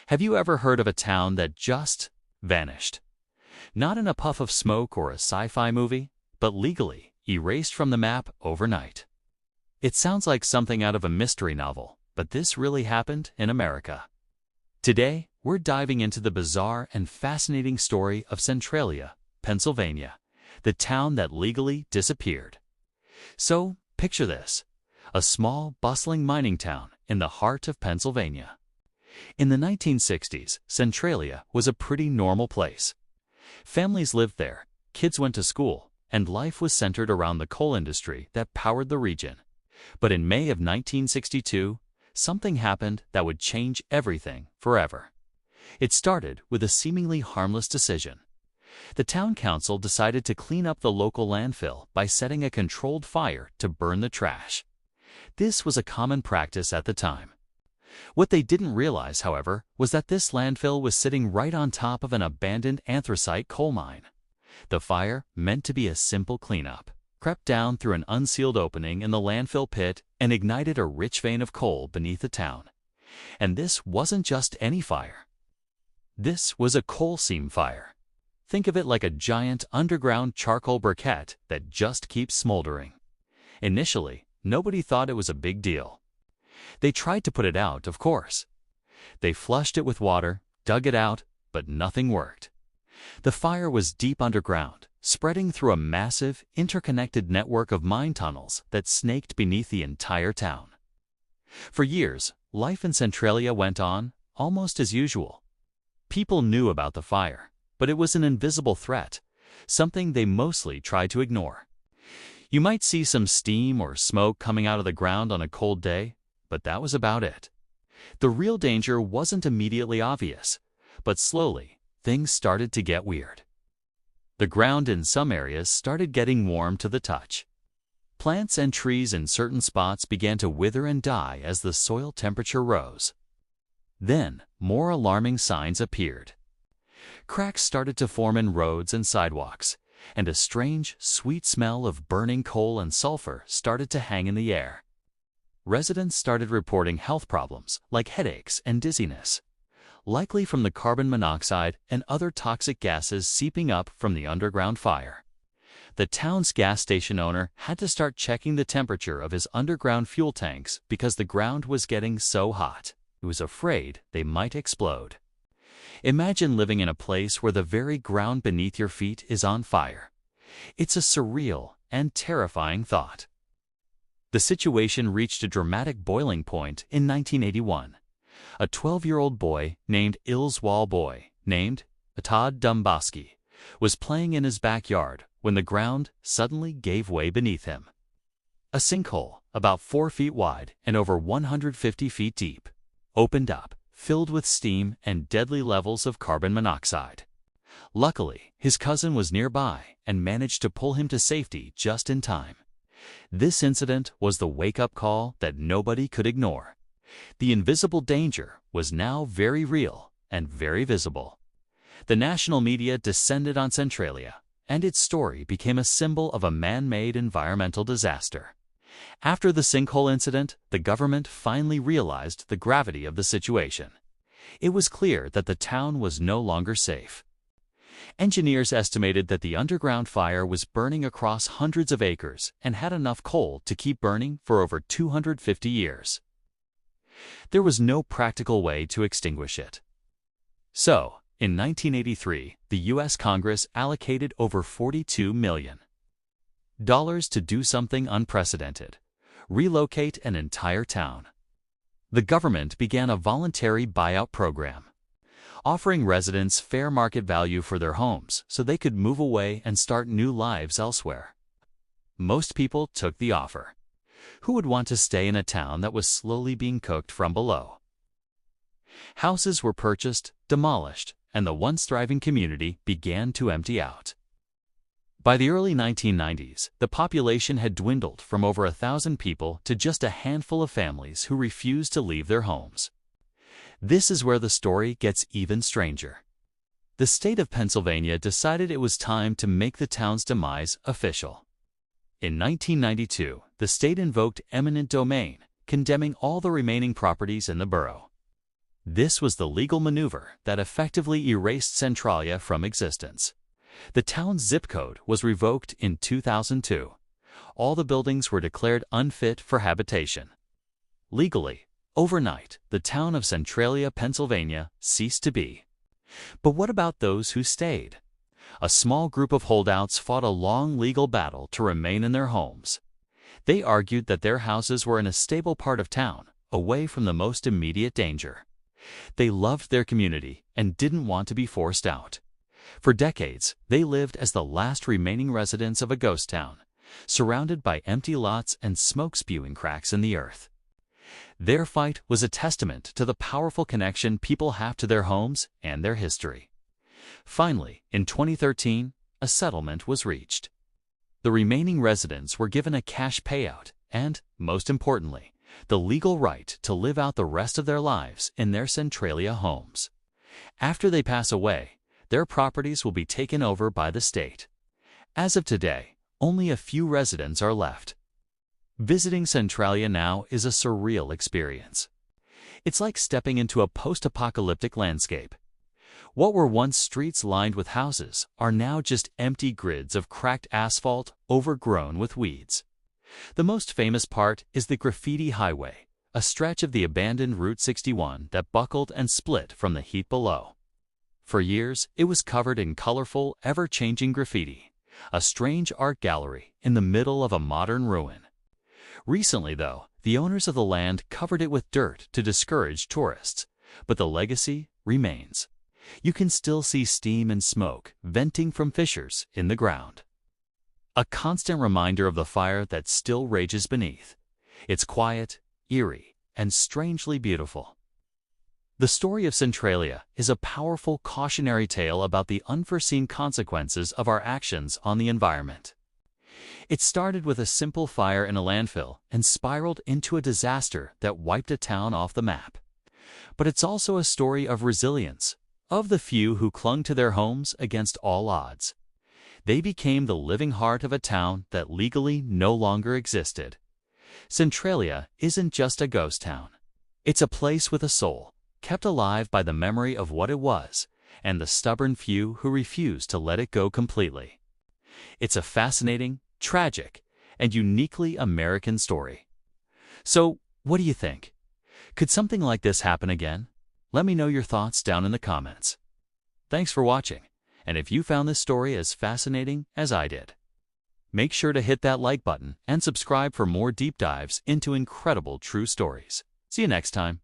Have you ever heard of a town that just vanished? Not in a puff of smoke or a sci-fi movie, but legally erased from the map overnight. It sounds like something out of a mystery novel, but this really happened in America. Today, we're diving into the bizarre and fascinating story of Centralia, Pennsylvania, the town that legally disappeared. So, picture this: a small, bustling mining town in the heart of Pennsylvania. In the 1960s, Centralia was a pretty normal place. Families lived there, kids went to school, and life was centered around the coal industry that powered the region. But in May of 1962, something happened that would change everything forever. It started with a seemingly harmless decision. The town council decided to clean up the local landfill by setting a controlled fire to burn the trash. This was a common practice at the time. What they didn't realize, however, was that this landfill was sitting right on top of an abandoned anthracite coal mine. The fire, meant to be a simple cleanup, crept down through an unsealed opening in the landfill pit and ignited a rich vein of coal beneath the town. And this wasn't just any fire. This was a coal seam fire. Think of it like a giant underground charcoal briquette that just keeps smoldering. Initially, nobody thought it was a big deal. They tried to put it out, of course. They flushed it with water, dug it out, but nothing worked. The fire was deep underground, spreading through a massive, interconnected network of mine tunnels that snaked beneath the entire town. For years, life in Centralia went on, almost as usual. People knew about the fire, but it was an invisible threat, something they mostly tried to ignore. You might see some steam or smoke coming out of the ground on a cold day, but that was about it. The real danger wasn't immediately obvious, but slowly, things started to get weird. The ground in some areas started getting warm to the touch. Plants and trees in certain spots began to wither and die as the soil temperature rose. Then, more alarming signs appeared. Cracks started to form in roads and sidewalks, and a strange, sweet smell of burning coal and sulfur started to hang in the air. Residents started reporting health problems like headaches and dizziness, likely from the carbon monoxide and other toxic gases seeping up from the underground fire. The town's gas station owner had to start checking the temperature of his underground fuel tanks because the ground was getting so hot. He was afraid they might explode. Imagine living in a place where the very ground beneath your feet is on fire. It's a surreal and terrifying thought. The situation reached a dramatic boiling point in 1981. A 12-year-old boy named Ilswal Boy, named Todd Dumboski, was playing in his backyard when the ground suddenly gave way beneath him. A sinkhole, about 4 feet wide and over 150 feet deep, opened up, filled with steam and deadly levels of carbon monoxide. Luckily, his cousin was nearby and managed to pull him to safety just in time. This incident was the wake-up call that nobody could ignore. The invisible danger was now very real and very visible. The national media descended on Centralia, and its story became a symbol of a man-made environmental disaster. After the sinkhole incident, the government finally realized the gravity of the situation. It was clear that the town was no longer safe. Engineers estimated that the underground fire was burning across hundreds of acres and had enough coal to keep burning for over 250 years. There was no practical way to extinguish it. So, in 1983, the U.S. Congress allocated over $42 million to do something unprecedented: relocate an entire town. The government began a voluntary buyout program, offering residents fair market value for their homes so they could move away and start new lives elsewhere. Most people took the offer. Who would want to stay in a town that was slowly being cooked from below? Houses were purchased, demolished, and the once thriving community began to empty out. By the early 1990s, the population had dwindled from over 1,000 people to just a handful of families who refused to leave their homes. This is where the story gets even stranger. The state of Pennsylvania decided it was time to make the town's demise official. In 1992, the state invoked eminent domain, condemning all the remaining properties in the borough. This was the legal maneuver that effectively erased Centralia from existence. The town's zip code was revoked in 2002. All the buildings were declared unfit for habitation. Legally, overnight, the town of Centralia, Pennsylvania, ceased to be. But what about those who stayed? A small group of holdouts fought a long legal battle to remain in their homes. They argued that their houses were in a stable part of town, away from the most immediate danger. They loved their community and didn't want to be forced out. For decades, they lived as the last remaining residents of a ghost town, surrounded by empty lots and smoke-spewing cracks in the earth. Their fight was a testament to the powerful connection people have to their homes and their history. Finally, in 2013, a settlement was reached. The remaining residents were given a cash payout and, most importantly, the legal right to live out the rest of their lives in their Centralia homes. After they pass away, their properties will be taken over by the state. As of today, only a few residents are left. Visiting Centralia now is a surreal experience. It's like stepping into a post-apocalyptic landscape. What were once streets lined with houses are now just empty grids of cracked asphalt overgrown with weeds. The most famous part is the Graffiti Highway, a stretch of the abandoned Route 61 that buckled and split from the heat below. For years, it was covered in colorful, ever-changing graffiti, a strange art gallery in the middle of a modern ruin. Recently, though, the owners of the land covered it with dirt to discourage tourists, but the legacy remains. You can still see steam and smoke venting from fissures in the ground. A constant reminder of the fire that still rages beneath. It's quiet, eerie, and strangely beautiful. The story of Centralia is a powerful cautionary tale about the unforeseen consequences of our actions on the environment. It started with a simple fire in a landfill and spiraled into a disaster that wiped a town off the map. But it's also a story of resilience, of the few who clung to their homes against all odds. They became the living heart of a town that legally no longer existed. Centralia isn't just a ghost town. It's a place with a soul, kept alive by the memory of what it was, and the stubborn few who refuse to let it go completely. It's a fascinating, tragic, and uniquely American story. So, what do you think? Could something like this happen again? Let me know your thoughts down in the comments. Thanks for watching, and if you found this story as fascinating as I did, make sure to hit that like button and subscribe for more deep dives into incredible true stories. See you next time.